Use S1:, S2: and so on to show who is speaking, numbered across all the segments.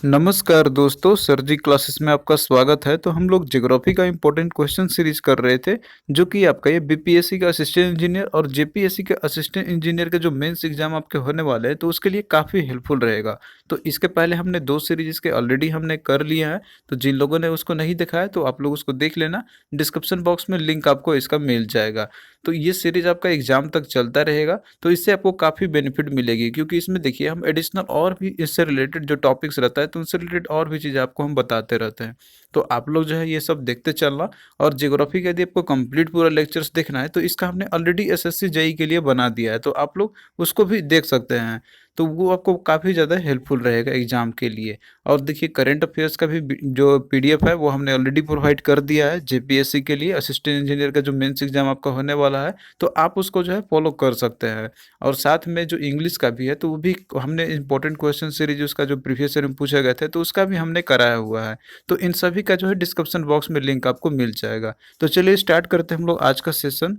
S1: नमस्कार दोस्तों, सर जी क्लासेस में आपका स्वागत है। तो हम लोग ज्योग्राफी का इम्पोर्टेंट क्वेश्चन सीरीज कर रहे थे, जो कि आपका ये बीपीएससी का असिस्टेंट इंजीनियर और जेपीएससी के असिस्टेंट इंजीनियर के जो मेंस एग्जाम आपके होने वाले हैं, तो उसके लिए काफ़ी हेल्पफुल रहेगा। तो इसके पहले हमने 2 सीरीज इसके ऑलरेडी हमने कर लिए हैं, तो जिन लोगों ने उसको नहीं देखा है तो आप लोग उसको देख लेना। डिस्क्रिप्शन बॉक्स में लिंक आपको इसका मिल जाएगा। तो ये सीरीज आपका एग्जाम तक चलता रहेगा, तो इससे आपको काफ़ी बेनिफिट मिलेगी, क्योंकि इसमें देखिए हम एडिशनल और भी इससे रिलेटेड जो टॉपिक्स रहता है तो उनसे रिलेटेड और भी चीज़ें आपको हम बताते रहते हैं। तो आप लोग जो है ये सब देखते चलना। और ज्योग्राफी का यदि आपको कंप्लीट पूरा लेक्चर्स देखना है तो इसका हमने ऑलरेडी एसएससी जेई के लिए बना दिया है, तो आप लोग उसको भी देख सकते हैं। तो वो आपको काफ़ी ज़्यादा हेल्पफुल रहेगा एग्जाम के लिए। और देखिए करंट अफेयर्स का भी जो पीडीएफ है वो हमने ऑलरेडी प्रोवाइड कर दिया है जेपीएससी के लिए। असिस्टेंट इंजीनियर का जो मेंस एग्जाम आपका होने वाला है, तो आप उसको जो है फॉलो कर सकते हैं। और साथ में जो इंग्लिश का भी है, तो वो भी हमने इंपॉर्टेंट क्वेश्चन सीरीज उसका जो प्रीवियस ईयर में पूछे गए थे, तो उसका भी हमने कराया हुआ है। तो इन सभी का जो है डिस्क्रिप्शन बॉक्स में लिंक आपको मिल जाएगा। तो चलिए स्टार्ट करते हैं हम लोग आज का सेशन।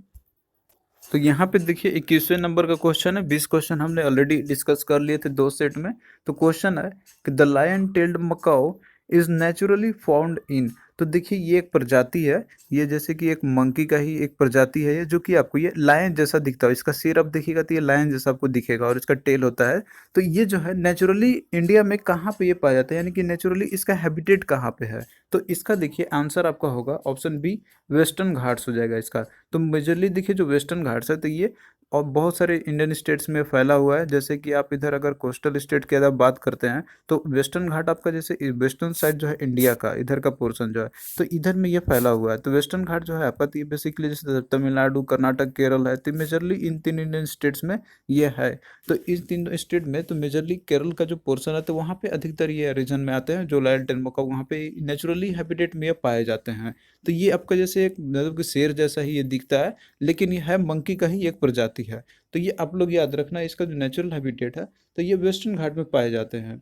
S1: तो यहाँ पे देखिए 21वें नंबर का क्वेश्चन है। 20 क्वेश्चन हमने ऑलरेडी डिस्कस कर लिए थे 2 सेट में। तो क्वेश्चन है कि the lion tailed macaque is naturally found in. तो देखिए ये एक प्रजाति है, ये जैसे कि एक मंकी का ही एक प्रजाति है ये, जो कि आपको ये लायन जैसा दिखता है। इसका सिर आप देखिएगा तो ये लायन जैसा आपको दिखेगा और इसका टेल होता है। तो ये जो है नेचुरली इंडिया में कहाँ पे ये पाया जाता है, यानी कि नेचुरली इसका हैबिटेट कहाँ पे है। तो इसका देखिए आंसर आपका होगा ऑप्शन बी, वेस्टर्न घाट्स हो जाएगा इसका। तो मेजरली देखिए जो वेस्टर्न घाट्स है, तो ये और बहुत सारे इंडियन स्टेट्स में फैला हुआ है। जैसे कि आप इधर अगर कोस्टल स्टेट की अगर बात करते हैं, तो वेस्टर्न घाट आपका जैसे वेस्टर्न साइड जो है इंडिया का इधर का पोर्शन जो है, तो इधर में ये फैला हुआ है। तो वेस्टर्न घाट जो है आपका, तो ये बेसिकली जैसे तमिलनाडु, कर्नाटक, केरल है, तो मेजरली इन 3 इंडियन स्टेट्स में ये है। तो इस 3 स्टेट में तो मेजरली केरल का जो पोर्शन है, तो वहाँ पे अधिकतर ये रीजन में आते हैं जो लायन टेलमोका, वहाँ पे नेचुरली हैबिटेट में ये पाए जाते हैं। तो ये आपका जैसे एक मतलब कि शेर जैसा ही ये दिखता है, लेकिन ये है मंकी का ही एक प्रजाति है। तो ये आप लोग याद रखना, इसका जो नेचुरल हैबिटेट है, तो ये वेस्टर्न घाट में पाए जाते हैं।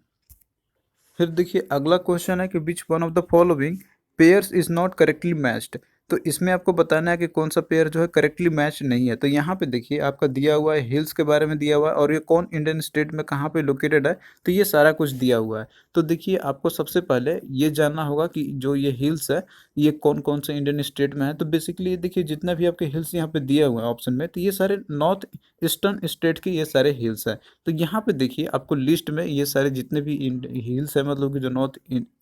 S1: फिर देखिए अगला क्वेश्चन है कि which one of the following pairs is not correctly matched. तो इसमें आपको बताना है कि कौन सा पेयर जो है करेक्टली मैच नहीं है। तो यहाँ पे देखिए आपका दिया हुआ है, हिल्स के बारे में दिया हुआ है, और ये कौन इंडियन स्टेट में कहाँ पे लोकेटेड है, तो ये सारा कुछ दिया हुआ है। तो देखिए आपको सबसे पहले ये जानना होगा कि जो ये हिल्स है, ये कौन कौन से इंडियन स्टेट में है। तो बेसिकली ये देखिए जितना भी आपके हिल्स यहाँ पे दिया हुआ है ऑप्शन में, तो ये सारे नॉर्थ ईस्टर्न स्टेट के ये सारे हिल्स हैं। तो यहाँ पे देखिए आपको लिस्ट में ये सारे जितने भी हिल्स हैं, मतलब कि जो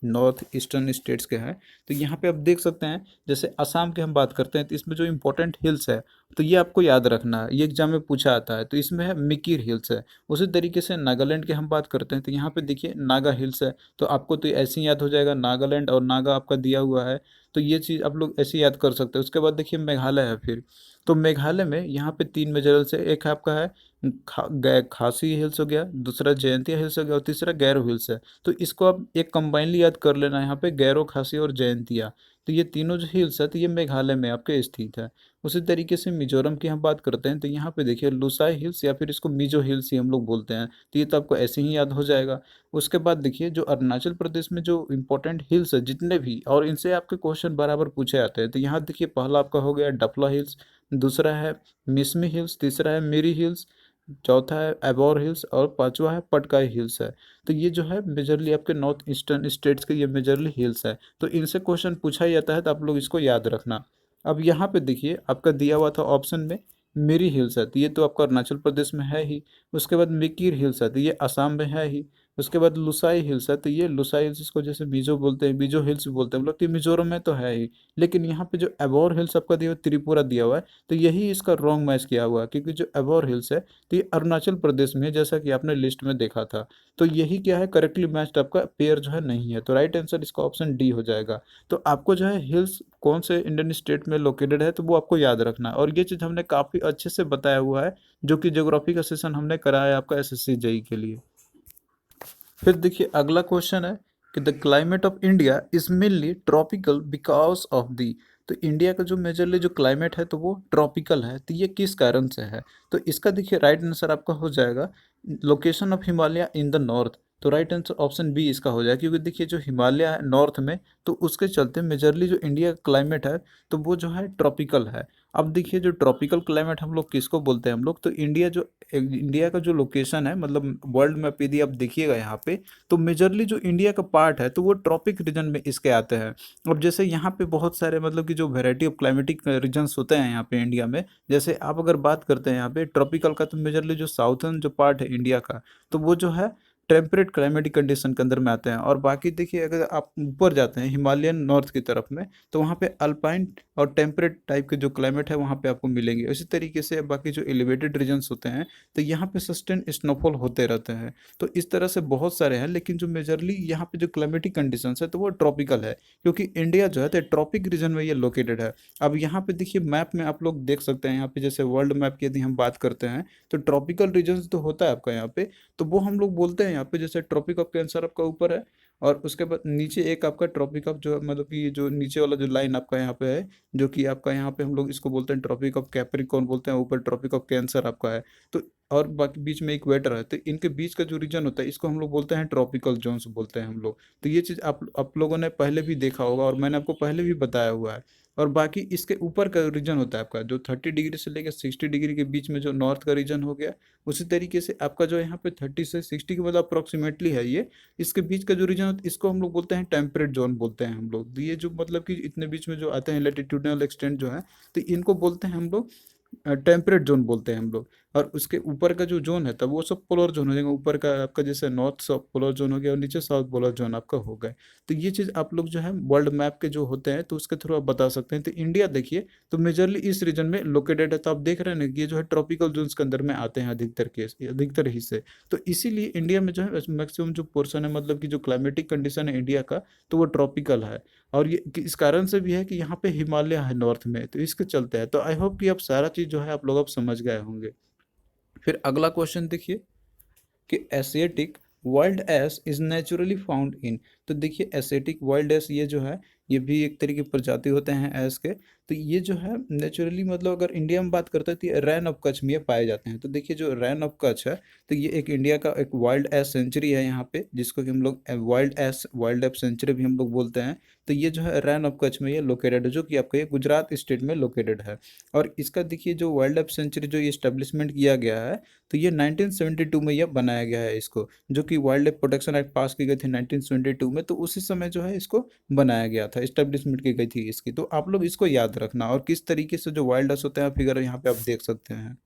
S1: नॉर्थ ईस्टर्न स्टेट्स के हैं, तो यहाँ पे आप देख सकते हैं। जैसे असम की हम बात करते हैं, तो इसमें जो इंपॉर्टेंट हिल्स है, तो ये आपको याद रखना है, ये एग्जाम में पूछा आता है। तो इसमें है मिकिर हिल्स है। उसी तरीके से नागालैंड की हम बात करते हैं, तो यहाँ पे देखिए नागा हिल्स है। तो आपको तो ऐसे ही याद हो जाएगा, नागालैंड और नागा आपका दिया हुआ है। तो ये चीज़ आप लोग ऐसे ही याद कर सकते हैं। उसके बाद देखिए मेघालय है। फिर तो मेघालय में यहाँ पे 3 मेजर हिल्स है। एक आपका है खासी हिल्स हो गया, दूसरा जयंतिया हिल्स हो गया, और तीसरा गैरो हिल्स है। तो इसको आप एक कंबाइनली याद कर लेना, यहाँ पे गैरो, खासी और जयंतिया। तो ये तीनों जो हिल्स है, तो ये मेघालय में आपके स्थित है। उसी तरीके से मिजोरम की हम बात करते हैं, तो यहाँ पे देखिए लुसाई हिल्स, या फिर इसको मिजो हिल्स ही हम लोग बोलते हैं। तो ये तो आपको ऐसे ही याद हो जाएगा। उसके बाद देखिए जो अरुणाचल प्रदेश में जो इंपॉर्टेंट हिल्स है जितने भी, और इनसे आपके क्वेश्चन बराबर पूछे जाते हैं। तो यहाँ देखिए पहला आपका हो गया डफला हिल्स, दूसरा है मिसमी हिल्स, तीसरा है मिरी हिल्स, चौथा है एबोर हिल्स, और पांचवा है पटकाई हिल्स है। तो ये जो है मेजरली आपके नॉर्थ ईस्टर्न स्टेट्स के ये मेजरली हिल्स है। तो इनसे क्वेश्चन पूछा ही जाता है, तो आप लोग इसको याद रखना। अब यहाँ पे देखिए आपका दिया हुआ था ऑप्शन में मिरी हिल्स है, तो ये तो आपका अरुणाचल प्रदेश में है ही। उसके बाद मिकिर हिल्स है, तो ये असम में है ही। उसके बाद लुसाई हिल्स है, तो ये लुसाई हिल्स इसको जैसे मिजो बोलते हैं, मिजो हिल्स भी बोलते हैं, मतलब कि मिजोरम में तो है ही। लेकिन यहाँ पे जो एबोर हिल्स आपका दिया हुआ त्रिपुरा दिया हुआ है, तो यही इसका रॉन्ग मैच किया हुआ है, क्योंकि जो एबोर हिल्स है, तो ये अरुणाचल प्रदेश में है, जैसा कि आपने लिस्ट में देखा था। तो यही क्या है, करेक्टली मैच्ड आपका पेयर जो है नहीं है। तो राइट आंसर इसका ऑप्शन डी हो जाएगा। तो आपको जो है हिल्स कौन से इंडियन स्टेट में लोकेटेड है, तो वो आपको याद रखना है। और ये चीज़ हमने काफ़ी अच्छे से बताया हुआ है, जो कि ज्योग्राफी का सेशन हमने कराया है आपका एसएससी जेई के लिए। फिर देखिए अगला क्वेश्चन है कि the climate of India is mainly tropical because of the. तो इंडिया का जो मेजरली जो क्लाइमेट है, तो वो ट्रॉपिकल है। तो ये किस कारण से है। तो इसका देखिए राइट आंसर आपका हो जाएगा location of Himalaya in the north, तो राइट आंसर ऑप्शन बी इसका हो जाएगा, क्योंकि देखिए जो हिमालय है नॉर्थ में, तो उसके चलते मेजरली जो इंडिया का क्लाइमेट है तो वो जो है ट्रॉपिकल है। अब देखिए जो ट्रॉपिकल क्लाइमेट हम लोग किसको बोलते हैं, हम लोग तो इंडिया का जो लोकेशन है, मतलब वर्ल्ड मैप यदि आप देखिएगा यहाँ पे, तो मेजरली जो इंडिया का पार्ट है तो वो ट्रॉपिक रीजन में इसके आते हैं। अब जैसे यहाँ पे बहुत सारे मतलब कि जो वेराइटी ऑफ क्लाइमेटिक रीजन्स होते हैं यहाँ पे इंडिया में, जैसे आप अगर बात करते हैं यहाँ पे ट्रॉपिकल का, तो मेजरली जो साउथर्न जो पार्ट है इंडिया का, तो वो जो है टेम्परेट क्लाइमेटिक कंडीशन के अंदर में आते हैं। और बाकी देखिए अगर आप ऊपर जाते हैं हिमालयन नॉर्थ की तरफ में, तो वहाँ पे अल्पाइन और टेम्परेट टाइप के जो क्लाइमेट है वहाँ पे आपको मिलेंगे। इसी तरीके से बाकी जो एलिवेटेड रीजन्स होते हैं तो यहाँ पे सस्टेन स्नोफॉल होते रहते हैं। तो इस तरह से बहुत सारे हैं, लेकिन जो मेजरली यहाँ पे जो क्लाइमेटिक कंडीशंस है तो वो ट्रॉपिकल है, क्योंकि इंडिया जो है तो ट्रॉपिक रीजन में ये लोकेटेड है। अब यहाँ पे देखिए मैप में आप लोग देख सकते हैं, यहाँ पे जैसे वर्ल्ड मैप की यदि हम बात करते हैं तो ट्रॉपिकल रीजन तो होता है आपका यहाँ पे, तो वो हम लोग बोलते हैं यहाँ पे जैसे ट्रॉपिक ऑफ कैंसर आपका ऊपर है, और उसके बाद नीचे एक आपका ट्रॉपिक ऑफ जो मतलब कि जो नीचे वाला जो लाइन आपका यहाँ पे है, जो कि आपका यहाँ पे हम लोग इसको बोलते हैं ट्रॉपिक ऑफ कैप्रिकॉर्न बोलते हैं, ऊपर ट्रॉपिक ऑफ कैंसर आपका है। तो और बाकी बीच में इक्वेटर है, तो इनके बीच का जो रीजन होता है इसको हम लोग बोलते हैं ट्रॉपिकल जोन्स बोलते हैं हम लोग। तो ये चीज़ आप लोगों ने पहले भी देखा होगा और मैंने आपको पहले भी बताया हुआ है। और बाकी इसके ऊपर का रीजन होता है आपका जो 30 डिग्री से लेकर 60 डिग्री के बीच में जो नॉर्थ का रीजन हो गया, उसी तरीके से आपका जो यहाँ पे 30 से 60 के मतलब अप्रोक्सीमेटली है ये, इसके बीच का जो रीजन होता है इसको हम लोग बोलते हैं टेम्परेट जोन बोलते हैं हम लोग। तो ये जो मतलब कि इतने बीच में जो आते हैं लेटिट्यूडनल एक्सटेंट जो है, तो इनको बोलते हैं हम लोग टेम्परेट जोन बोलते हैं हम लोग। और उसके ऊपर का जो जोन है तब वो सब पोलर जोन हो जाएगा, ऊपर का आपका जैसे नॉर्थ साउथ पोलर जोन हो गया और नीचे साउथ पोलर जोन आपका हो गया। तो ये चीज़ आप लोग जो है वर्ल्ड मैप के जो होते हैं तो उसके थ्रू आप बता सकते हैं। तो इंडिया देखिए तो मेजरली इस रीजन में लोकेटेड है, तो आप देख रहे हैं ना कि ये जो है ट्रॉपिकल जोन्स के अंदर में आते हैं अधिकतर केस, अधिकतर हिस्से। तो इसीलिए इंडिया में जो है मैक्सिमम जो पोर्शन है मतलब कि जो क्लाइमेटिक कंडीशन है इंडिया का, तो वो ट्रॉपिकल है। और ये इस कारण से भी है कि यहाँ पे हिमालय है नॉर्थ में, तो इसके चलते है। तो आई होप कि अब सारा चीज़ जो है आप लोग अब समझ गए होंगे। फिर अगला क्वेश्चन देखिए कि Asiatic wild ass is naturally found in, तो देखिए एशियाटिक वाइल्ड एस ये जो है ये भी एक तरीके की प्रजाति होते हैं एस के। तो ये जो है नेचुरली मतलब अगर इंडिया में बात करते हैं तो ये रैन ऑफ कच्छ में ये पाए जाते हैं। तो देखिए जो रैन ऑफ कच्छ है तो ये एक इंडिया का एक वाइल्ड एस सेंचुरी है यहाँ पे, जिसको कि हम लोग वाइल्ड एस सेंचुरी भी हम लोग बोलते हैं। तो ये जो है रैन ऑफ कच्छ में ये लोकेटेड है, जो कि आपका ये गुजरात स्टेट में लोकेटेड है। और इसका देखिए जो वाइल्ड लाइफ सेंचुरी जो ये स्टेब्लिशमेंट किया गया है, तो ये 1972 में यह बनाया गया है इसको, जो कि वाइल्ड लाइफ प्रोटेक्शन एक्ट पास की गई थी 1972 में, तो उसी समय जो है इसको बनाया गया था, एस्टेब्लिशमेंट की गई थी इसकी। तो आप लोग इसको याद रखना, और किस तरीके से जो वाइल्ड लाइफ होते हैं फिगर यहाँ पे आप देख सकते हैं।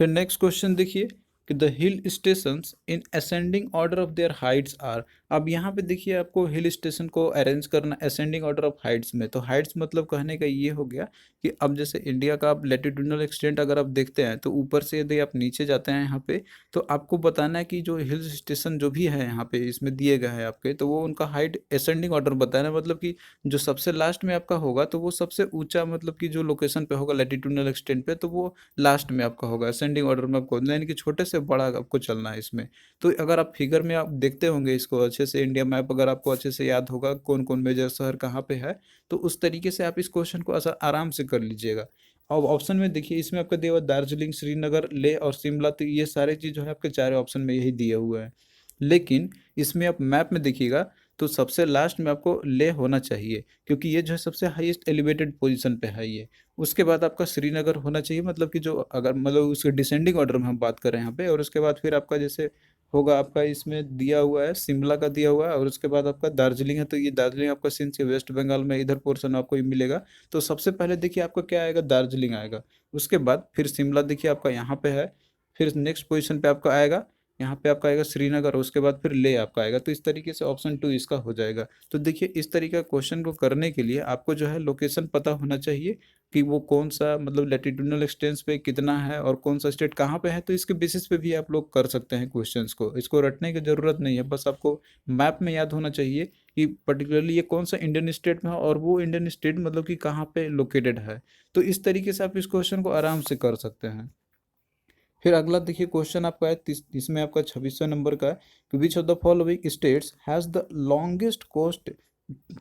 S1: फिर नेक्स्ट क्वेश्चन देखिए कि the hill stations in ascending order of their heights are. अब यहाँ पे देखिए आपको हिल स्टेशन को अरेंज करना असेंडिंग ऑर्डर ऑफ हाइट्स में। तो हाइट्स मतलब कहने का ये हो गया कि अब जैसे इंडिया का आप लेटिट्यूडनल एक्सटेंट अगर आप देखते हैं तो ऊपर से यदि आप नीचे जाते हैं यहाँ पे, तो आपको बताना है कि जो हिल स्टेशन जो भी है यहाँ पे इसमें दिए गए हैं आपके, तो वो उनका हाइट असेंडिंग ऑर्डर बताना है। मतलब कि जो सबसे लास्ट में आपका होगा तो वो सबसे ऊंचा मतलब कि जो लोकेशन पे होगा लेटिट्यूडनल एक्सटेंट पे, तो वो लास्ट में आपका होगा असेंडिंग ऑर्डर में आपको, यानी कि छोटे से बड़ा आपको चलना है इसमें। तो अगर आप फिगर में आप देखते होंगे इसको अच्छे से, इंडिया मैप अगर आपको अच्छे से याद होगा कौन कौन मेजर शहर कहाँ पे है, तो उस तरीके से आप इस क्वेश्चन को आराम से कर लीजिएगा। अब ऑप्शन में देखिए इसमें आपका दिया हुआ दार्जिलिंग, श्रीनगर, लेह और शिमला, तो ये सारे चीज़ जो है आपके चारों ऑप्शन में यही दिया हुआ है। लेकिन इसमें आप मैप में देखिएगा तो सबसे लास्ट में आपको ले होना चाहिए, क्योंकि ये जो है सबसे हाईएस्ट एलिवेटेड पोजीशन पे है ये। उसके बाद आपका श्रीनगर होना चाहिए, मतलब कि जो अगर मतलब उसके डिसेंडिंग ऑर्डर में हम बात कर रहे हैं यहाँ पे। और उसके बाद फिर आपका जैसे होगा आपका इसमें दिया हुआ है शिमला का दिया हुआ है, और उसके बाद आपका दार्जिलिंग है। तो ये दार्जिलिंग आपका सिंध के वेस्ट बंगाल में इधर पोर्शन आपको ये मिलेगा। तो सबसे पहले देखिए आपका क्या आएगा, दार्जिलिंग आएगा। उसके बाद फिर शिमला देखिए आपका यहाँ पे है। फिर नेक्स्ट पोजीशन पे आपका आएगा, यहाँ पे आपका आएगा श्रीनगर, और उसके बाद फिर ले आपका आएगा। तो इस तरीके से ऑप्शन 2 इसका हो जाएगा। तो देखिए इस तरीके का क्वेश्चन को करने के लिए आपको जो है लोकेशन पता होना चाहिए कि वो कौन सा मतलब लेटिट्यूडनल एक्सटेंस पे कितना है और कौन सा स्टेट कहाँ पे है। तो इसके बेसिस पे भी आप लोग कर सकते हैं क्वेश्चंस को, इसको रटने की ज़रूरत नहीं है। बस आपको मैप में याद होना चाहिए कि पर्टिकुलरली ये कौन सा इंडियन स्टेट में है और वो इंडियन स्टेट मतलब कि कहाँ पे लोकेटेड है। तो इस तरीके से आप इस क्वेश्चन को आराम से कर सकते हैं। फिर अगला देखिए क्वेश्चन आपका है इसमें आपका 26वें नंबर का है कि which of the following states has the longest coast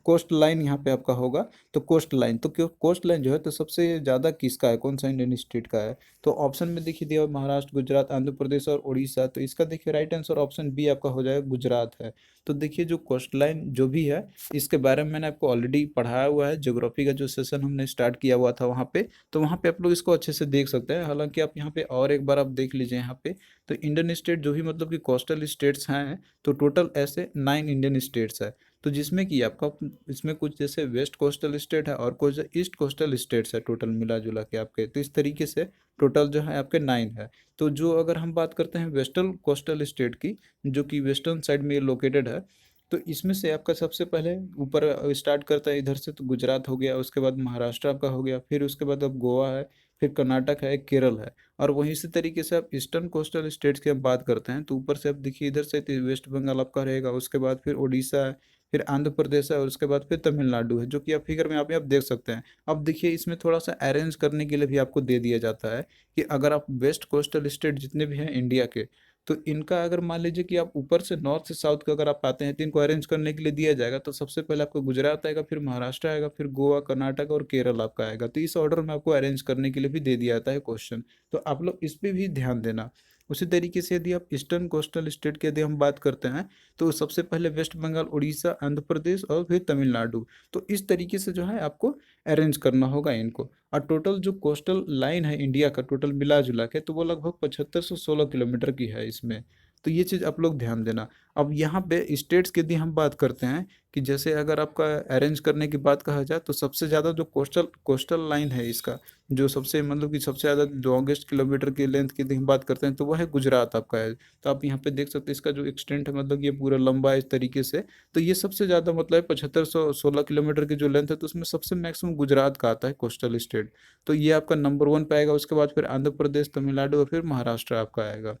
S1: coastline यहाँ पे आपका होगा। तो कोस्ट लाइन, तो क्यों कोस्ट लाइन जो है तो सबसे ज़्यादा किसका है, कौन सा इंडियन स्टेट का है? तो ऑप्शन में देखिए दिया हुआ महाराष्ट्र, गुजरात, आंध्र प्रदेश और उड़ीसा। तो इसका देखिए राइट आंसर ऑप्शन बी आपका हो जाएगा, गुजरात है। तो देखिए जो कोस्ट लाइन जो भी है, इसके बारे में मैंने आपको ऑलरेडी पढ़ाया हुआ है, ज्योग्राफी का जो सेशन हमने स्टार्ट किया हुआ था वहाँ पे। तो वहाँ पे आप लोग इसको अच्छे से देख सकते हैं। हालांकि आप यहाँ पे और एक बार आप देख लीजिए यहाँ पे। तो इंडियन स्टेट जो भी मतलब कि कोस्टल स्टेट्स हैं, तो टोटल ऐसे 9 इंडियन स्टेट्स है। तो जिसमें कि आपका इसमें कुछ जैसे वेस्ट कोस्टल स्टेट है और कुछ ईस्ट कोस्टल स्टेट्स है, टोटल मिला जुला के आपके। तो इस तरीके से टोटल जो है आपके 9 है। तो जो अगर हम बात करते हैं वेस्टर्न कोस्टल स्टेट की, जो कि वेस्टर्न साइड में लोकेटेड है, तो इसमें से आपका सबसे पहले ऊपर स्टार्ट करता है इधर से, तो गुजरात हो गया, उसके बाद महाराष्ट्र आपका हो गया, फिर उसके बाद अब गोवा है, फिर कर्नाटक है, केरल है। और वहीं इसी तरीके से आप ईस्टर्न कोस्टल स्टेट्स की अब बात करते हैं, तो ऊपर से आप देखिए इधर से तो वेस्ट बंगाल आपका रहेगा, उसके बाद फिर उड़ीसा है, फिर आंध्र प्रदेश है, और उसके बाद फिर तमिलनाडु है, जो कि आप फिगर में आप देख सकते हैं। अब देखिए इसमें थोड़ा सा अरेंज करने के लिए भी आपको दे दिया जाता है कि अगर आप वेस्ट कोस्टल स्टेट जितने भी हैं इंडिया के, तो इनका अगर मान लीजिए कि आप ऊपर से नॉर्थ से साउथ का अगर आप आते हैं, तो इनको अरेंज करने के लिए दिया जाएगा। तो सबसे पहले आपको गुजरात आएगा, फिर महाराष्ट्र आएगा, फिर गोवा, कर्नाटक और केरल आपका आएगा। तो इस ऑर्डर में आपको अरेंज करने के लिए भी दे दिया जाता है क्वेश्चन। तो आप लोग इस पे भी ध्यान देना। उसी तरीके से यदि आप ईस्टर्न कोस्टल स्टेट की यदि हम बात करते हैं, तो सबसे पहले वेस्ट बंगाल, उड़ीसा, आंध्र प्रदेश और फिर तमिलनाडु। तो इस तरीके से जो है आपको अरेंज करना होगा इनको। और टोटल जो कोस्टल लाइन है इंडिया का, टोटल मिला जुला के, तो वो लगभग 7516 किलोमीटर की है इसमें। तो ये चीज़ आप लोग ध्यान देना। अब यहाँ पे स्टेट्स की यदि हम बात करते हैं, कि जैसे अगर आपका अरेंज करने की बात कहा जाए, तो सबसे ज़्यादा जो कोस्टल कोस्टल लाइन है इसका, जो सबसे मतलब कि सबसे ज़्यादा लॉन्गेस्ट किलोमीटर की लेंथ की यदि हम बात करते हैं, तो वह है गुजरात आपका है। तो आप यहाँ पे देख सकते हैं इसका जो एक्सटेंट है, मतलब ये पूरा लंबा है इस तरीके से। तो ये सबसे ज़्यादा मतलब 7516 किलोमीटर की जो लेंथ है, तो उसमें सबसे मैक्सिमम गुजरात का आता है कोस्टल स्टेट। तो ये आपका नंबर 1 पे आएगा। उसके बाद फिर आंध्र प्रदेश, तमिलनाडु और फिर महाराष्ट्र आपका आएगा।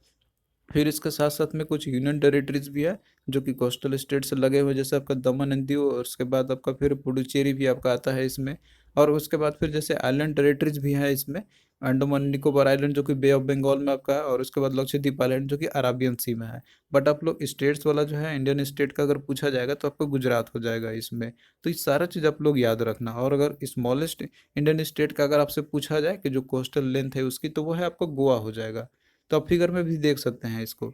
S1: फिर इसके साथ साथ में कुछ यूनियन टेरिटरीज भी है, जो कि कोस्टल स्टेट से लगे हुए, जैसे आपका दमन एंड दीव, और उसके बाद आपका फिर पुडुचेरी भी आपका आता है इसमें। और उसके बाद फिर जैसे आइलैंड टेरिटरीज भी है इसमें, अंडमान निकोबार आइलैंड जो कि बे ऑफ बंगाल में आपका है, और उसके बाद लक्षद्वीप आइलैंड जो कि अराबियन सी में है। बट आप लोग स्टेट्स वाला जो है इंडियन स्टेट का अगर पूछा जाएगा, तो आपको गुजरात हो जाएगा इसमें। तो ये सारा चीज़ आप लोग याद रखना। और अगर स्मॉलेस्ट इंडियन स्टेट का अगर आपसे पूछा जाए कि जो कोस्टल लेंथ है उसकी, तो वो है आपका गोवा हो जाएगा। तो आप फिगर में भी देख सकते हैं इसको।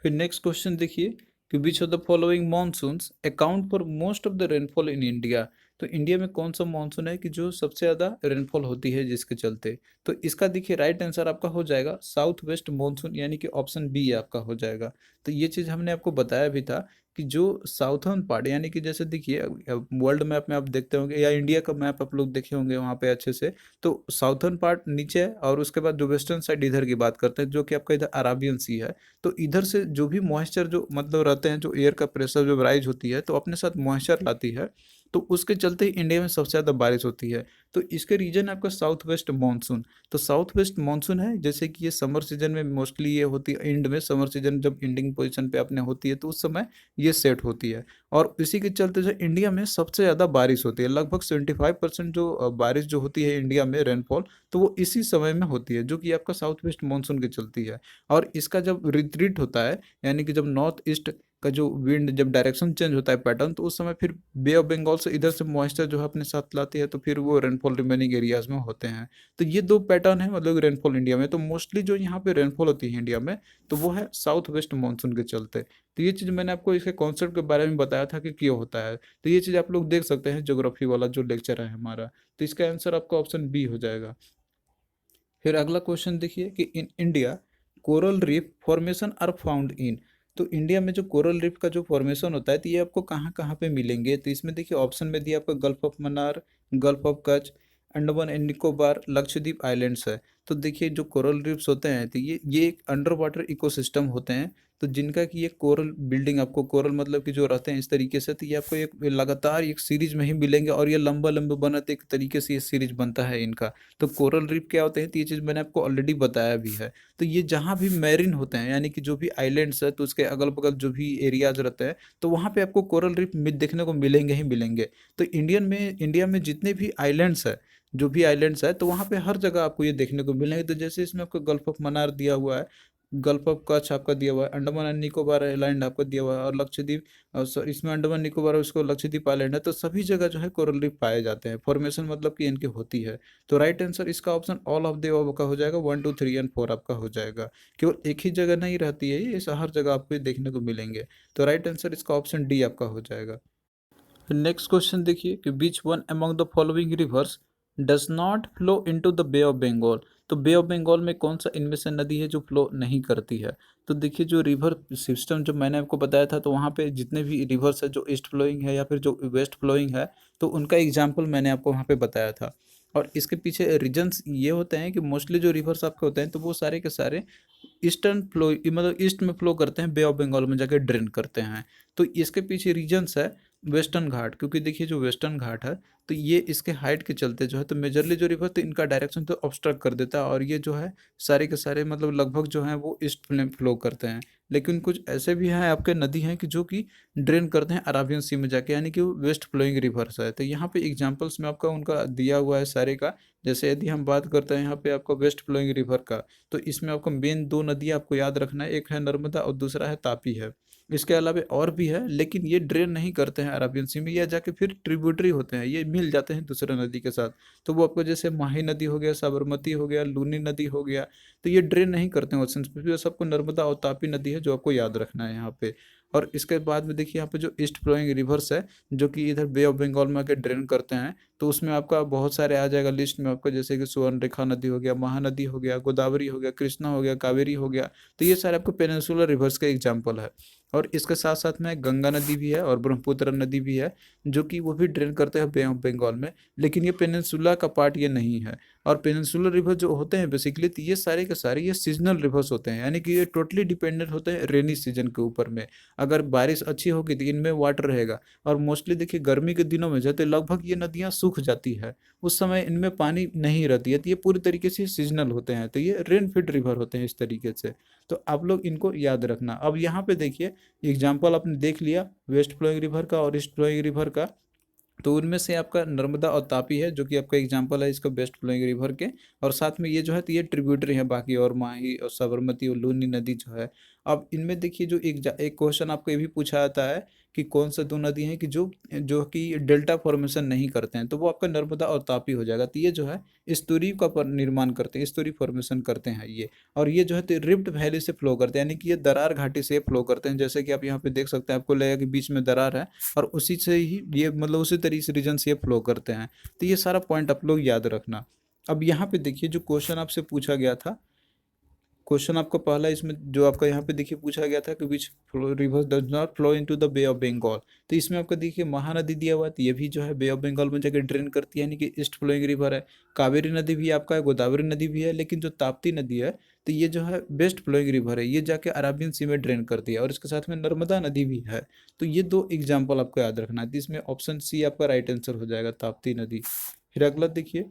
S1: फिर नेक्स्ट क्वेश्चन देखिए कि which of the following monsoons account for most of the rainfall in India. तो इंडिया में कौन सा मानसून है कि जो सबसे ज़्यादा रेनफॉल होती है जिसके चलते? तो इसका देखिए राइट आंसर आपका हो जाएगा साउथ वेस्ट मानसून, यानी कि ऑप्शन बी आपका हो जाएगा। तो ये चीज़ हमने आपको बताया भी था कि जो साउथर्न पार्ट, यानी कि जैसे देखिए वर्ल्ड मैप में आप देखते होंगे, या इंडिया का मैप आप लोग देखे होंगे वहाँ पे अच्छे से। तो साउथर्न पार्ट नीचे है, और उसके बाद जो वेस्टर्न साइड इधर की बात करते हैं, जो कि आपका इधर अराबियन सी है। तो इधर से जो भी मॉइस्चर जो मतलब रहते हैं, जो एयर का प्रेशर जो राइज होती है, तो अपने साथ मॉइस्चर लाती है। तो उसके चलते ही इंडिया में सबसे ज़्यादा बारिश होती है। तो इसके रीजन है आपका साउथ वेस्ट मानसून। तो साउथ वेस्ट मानसून है, जैसे कि ये समर सीजन में मोस्टली ये होती है, एंड में समर सीजन जब एंडिंग पोजीशन पे अपने होती है, तो उस समय ये सेट होती है। और इसी के चलते जो इंडिया में सबसे ज़्यादा बारिश होती है, लगभग 75% जो बारिश जो होती है इंडिया में रेनफॉल, तो वो इसी समय में होती है, जो कि आपका साउथ वेस्ट मानसून की चलती है। और इसका जब रिट्रीट होता है, यानी कि जब नॉर्थ ईस्ट का जो विंड जब डायरेक्शन चेंज होता है पैटर्न, तो उस समय फिर बे ऑफ बंगाल से इधर से मॉइस्चर जो है अपने साथ लाती है, तो फिर वो रेनफॉल रिमेनिंग एरियाज में होते हैं। तो ये दो पैटर्न है मतलब रेनफॉल इंडिया में। तो मोस्टली जो यहाँ पे रेनफॉल होती है इंडिया में, तो वो है साउथ वेस्ट मानसून के चलते। तो ये चीज़ मैंने आपको इसके कॉन्सेप्ट के बारे में बताया था कि क्यों होता है। तो ये चीज़ आप लोग देख सकते हैं ज्योग्राफी वाला जो लेक्चर है हमारा। तो इसका आंसर आपका ऑप्शन बी हो जाएगा। फिर अगला क्वेश्चन देखिए कि in India coral reef formation are found in. तो इंडिया में जो कोरल रीफ का जो फॉर्मेशन होता है, तो ये आपको कहाँ कहाँ पे मिलेंगे? तो इसमें देखिए ऑप्शन में दिया आपका gulf of Mannar, gulf of Kutch, Andaman and Nicobar, Lakshadweep islands है। तो देखिए जो कोरल रीफ्स होते हैं, तो ये एक अंडर वाटर इकोसिस्टम होते हैं। तो जिनका कि ये कोरल बिल्डिंग, आपको कोरल मतलब कि जो रहते हैं इस तरीके से, तो ये आपको एक लगातार एक सीरीज में ही मिलेंगे, और ये लंबा लंबा बनते एक तरीके से ये सीरीज बनता है इनका। तो कोरल रीफ क्या होते हैं, तो ये चीज़ मैंने आपको ऑलरेडी बताया भी है। तो ये जहाँ भी मैरिन होते हैं, यानी कि जो भी आइलैंड्स है, तो उसके अगल बगल जो भी एरियाज रहते हैं, तो वहाँ पे आपको कोरल रीफ देखने को मिलेंगे ही मिलेंगे। तो इंडिया में जितने भी आइलैंड्स है, जो भी आइलैंड्स है, तो वहाँ पे हर जगह आपको ये देखने को मिलेंगे। तो जैसे इसमें आपको गल्फ ऑफ मन्नार दिया हुआ है, गल्फ ऑफ कच्छ आपका दिया हुआ है, अंडमान एंड निकोबार आइलैंड आपका दिया हुआ है, और लक्षद्वीप इसमें अंडमान निकोबार है, उसको लक्षद्वीप आइलैंड है। तो सभी जगह जो है कोरल रीफ पाए जाते हैं, फॉर्मेशन मतलब कि इनकी होती है। तो राइट आंसर इसका option all of the above का हो जाएगा, 1 2 3 एंड 4 आपका हो जाएगा। केवल एक ही जगह नहीं रहती है ये, इस हर जगह आपको ये देखने को मिलेंगे। तो राइट आंसर इसका ऑप्शन डी आपका हो जाएगा। नेक्स्ट क्वेश्चन देखिए कि which one among the following rivers does not flow into the Bay of Bengal. तो बे ऑफ बंगाल में कौन सा इनमें से नदी है जो फ्लो नहीं करती है। तो देखिए जो रिवर सिस्टम जो मैंने आपको बताया था, तो वहाँ पे जितने भी रिवर्स है जो ईस्ट फ्लोइंग है या फिर जो वेस्ट फ्लोइंग है, तो उनका एग्जाम्पल मैंने आपको वहाँ पे बताया था। और इसके पीछे रीजन्स ये होते हैं कि मोस्टली जो रिवर्स आपके होते हैं तो वो सारे के सारे ईस्टर्न फ्लो मतलब ईस्ट में फ्लो करते हैं, बे ऑफ बंगाल में जाके ड्रेन करते हैं। तो इसके पीछे रीजन्स है वेस्टर्न घाट, क्योंकि देखिए जो वेस्टर्न घाट है तो ये इसके हाइट के चलते जो है तो मेजरली जो रिवर तो इनका डायरेक्शन तो ऑब्स्ट्रक्ट कर देता है, और ये जो है सारे के सारे मतलब लगभग जो है वो ईस्ट में फ्लो करते हैं। लेकिन कुछ ऐसे भी हैं आपके नदी हैं कि जो कि ड्रेन करते हैं अराबियन सी में जाके, यानी कि वो वेस्ट फ्लोइंग रिवर्स है। तो यहाँ पे एग्जाम्पल्स में आपका उनका दिया हुआ है सारे का। जैसे यदि हम बात करते हैं यहाँ पे आपका वेस्ट फ्लोइंग रिवर का, तो इसमें आपको मेन दो नदियाँ आपको याद रखना है, एक है नर्मदा और दूसरा है तापी है। इसके अलावा और भी है, लेकिन ये ड्रेन नहीं करते हैं अरबियन सी में, या जाके फिर ट्रिब्यूटरी होते हैं, ये मिल जाते हैं दूसरे नदी के साथ। तो वो आपको जैसे माही नदी हो गया, साबरमती हो गया, लूनी नदी हो गया, तो ये ड्रेन नहीं करते हैं ओशन पे, सबको नर्मदा और तापी नदी है जो आपको याद रखना है यहाँ पे। और इसके बाद में देखिए यहाँ पे जो ईस्ट फ्लोइंग रिवर्स है जो कि इधर बे ऑफ बंगाल में आके ड्रेन करते हैं, तो उसमें आपका बहुत सारे आ जाएगा लिस्ट में आपका, जैसे कि सुवर्णरेखा नदी हो गया, महानदी हो गया, गोदावरी हो गया, कृष्णा हो गया, कावेरी हो गया। तो ये सारे आपको पेनिनसुलर रिवर्स का एग्जाम्पल है। और इसके साथ साथ में गंगा नदी भी है और ब्रह्मपुत्र नदी भी है, जो कि वो भी ड्रेन करते हैं बे ऑफ बंगाल में, लेकिन ये पेनिनसुला का पार्ट ये नहीं है। और पेनिनसुलर रिवर जो होते हैं बेसिकली, तो ये सारे के सारे ये सीजनल रिवर्स होते हैं, यानी कि ये टोटली डिपेंडेंट होते हैं रेनी सीजन के ऊपर में। अगर बारिश अच्छी होगी तो इनमें वाटर रहेगा, और मोस्टली देखिए गर्मी के दिनों में जाते लगभग ये नदियाँ सूख जाती है, उस समय इनमें पानी नहीं रहती है, तो ये पूरी तरीके से सीजनल होते हैं, तो ये रेन फीड रिवर होते हैं इस तरीके से। तो आप लोग इनको याद रखना। अब यहाँ पे देखिए एग्जाम्पल आपने देख लिया वेस्ट फ्लोइंग रिवर का और ईस्ट फ्लोइंग रिवर का, तो उनमें से आपका नर्मदा और तापी है जो कि आपका एग्जाम्पल है इसका बेस्ट फ्लोइंग रिवर के। और साथ में ये जो है तो ये ट्रिब्यूटरी है बाकी, और माही और साबरमती और लूनी नदी जो है। अब इनमें देखिए जो एक क्वेश्चन आपको ये भी पूछा जाता है कि कौन सा दो नदी हैं कि जो जो कि डेल्टा फॉर्मेशन नहीं करते हैं, तो वो आपका नर्मदा और तापी हो जाएगा। तो ये जो है स्तूरी का निर्माण करते हैं, स्तूरी फॉर्मेशन करते हैं ये। और ये जो है तो रिफ्ट वैली से फ्लो करते हैं, यानी कि ये दरार घाटी से फ्लो करते हैं, जैसे कि आप यहाँ पे देख सकते हैं, आपको लगेगा कि बीच में दरार है, और उसी से ही ये मतलब उसी तरीके से रीजन से ये फ्लो करते हैं। तो ये सारा पॉइंट आप लोग याद रखना। अब यहाँ पे देखिए जो क्वेश्चन आपसे पूछा गया था, क्वेश्चन आपका पहला इसमें जो आपका यहाँ पे देखिए पूछा गया था कि which river does not flow into the Bay of Bengal. तो इसमें आपका देखिए महानदी दिया हुआ है, तो ये भी जो है बे ऑफ बंगाल में जाकर ड्रेन करती है, यानी कि ईस्ट फ्लोइंग रिवर है। कावेरी नदी भी आपका है, गोदावरी नदी भी है, लेकिन जो ताप्ती नदी है तो ये जो है वेस्ट फ्लोइंग रिवर है, ये जाके अराबियन सी में ड्रेन करती है। और इसके साथ में नर्मदा नदी भी है। तो ये दो एग्जाम्पल आपको याद रखना है, तो इसमें ऑप्शन सी आपका राइट आंसर हो जाएगा, ताप्ती नदी। फिर अगला देखिए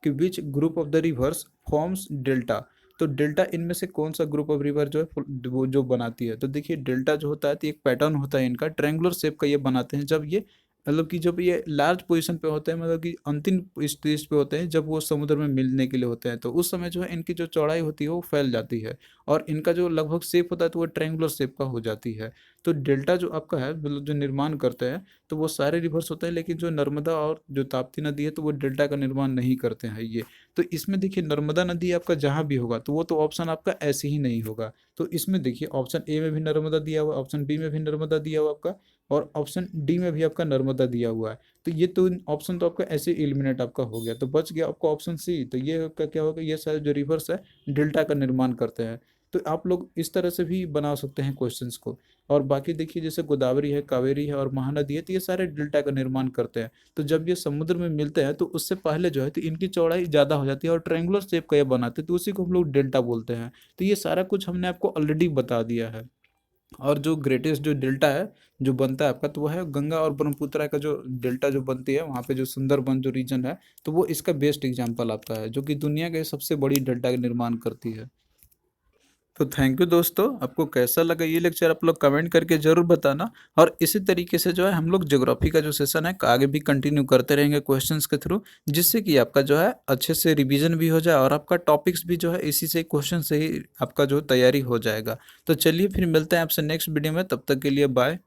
S1: कि which group of the reverse forms delta. तो डेल्टा इनमें से कौन सा ग्रुप ऑफ रिवर जो है वो जो बनाती है। तो देखिए डेल्टा जो होता है तो एक पैटर्न होता है इनका, ट्रायंगुलर शेप का ये बनाते हैं जब ये मतलब कि जब ये लार्ज पोजीशन पे होते हैं, मतलब कि अंतिम स्टेज पे होते हैं, जब वो समुद्र में मिलने के लिए होते हैं, तो उस समय जो है इनकी जो चौड़ाई होती है वो फैल जाती है, और इनका जो लगभग शेप होता है तो वो ट्रायंगुलर शेप का हो जाती है। तो डेल्टा जो आपका है मतलब जो निर्माण करते हैं तो वो सारे रिवर्स होते हैं, लेकिन जो नर्मदा और जो ताप्ती नदी है तो वो डेल्टा का निर्माण नहीं करते हैं ये। तो इसमें देखिए नर्मदा नदी आपका जहाँ भी होगा तो वो तो ऑप्शन आपका ऐसे ही नहीं होगा। तो इसमें देखिए ऑप्शन ए में भी नर्मदा दिया हुआ, ऑप्शन बी में भी नर्मदा दिया हुआ आपका, और ऑप्शन डी में भी आपका नर्मदा दिया हुआ है। तो ये तो ऑप्शन तो आपका ऐसे एलिमिनेट आपका हो गया, तो बच गया आपका ऑप्शन सी। तो ये आपका क्या होगा, ये सारे जो रिवर्स है डेल्टा का निर्माण करते हैं। तो आप लोग इस तरह से भी बना सकते हैं क्वेश्चंस को। और बाकी देखिए जैसे गोदावरी है, कावेरी है और महानदी है, तो ये सारे डेल्टा का निर्माण करते हैं। तो जब ये समुद्र में मिलते हैं तो उससे पहले जो है तो इनकी चौड़ाई ज़्यादा हो जाती है और ट्रायंगुलर शेप का ये बनाते हैं, तो उसी को हम लोग डेल्टा बोलते हैं। तो ये सारा कुछ हमने आपको ऑलरेडी बता दिया है। और जो ग्रेटेस्ट जो डेल्टा है जो बनता है आपका, तो वो है गंगा और ब्रह्मपुत्रा का जो डेल्टा जो बनती है वहाँ पे जो सुंदरबन जो रीजन है, तो वो इसका बेस्ट एग्जाम्पल आपका है, जो कि दुनिया के सबसे बड़ी डेल्टा का निर्माण करती है। तो थैंक यू दोस्तों, आपको कैसा लगा ये लेक्चर आप लोग कमेंट करके ज़रूर बताना। और इसी तरीके से जो है हम लोग ज्योग्राफी का जो सेशन है आगे भी कंटिन्यू करते रहेंगे क्वेश्चंस के थ्रू, जिससे कि आपका जो है अच्छे से रिवीजन भी हो जाए और आपका टॉपिक्स भी जो है इसी से क्वेश्चन से ही आपका जो तैयारी हो जाएगा। तो चलिए फिर मिलते हैं आपसे नेक्स्ट वीडियो में, तब तक के लिए बाय।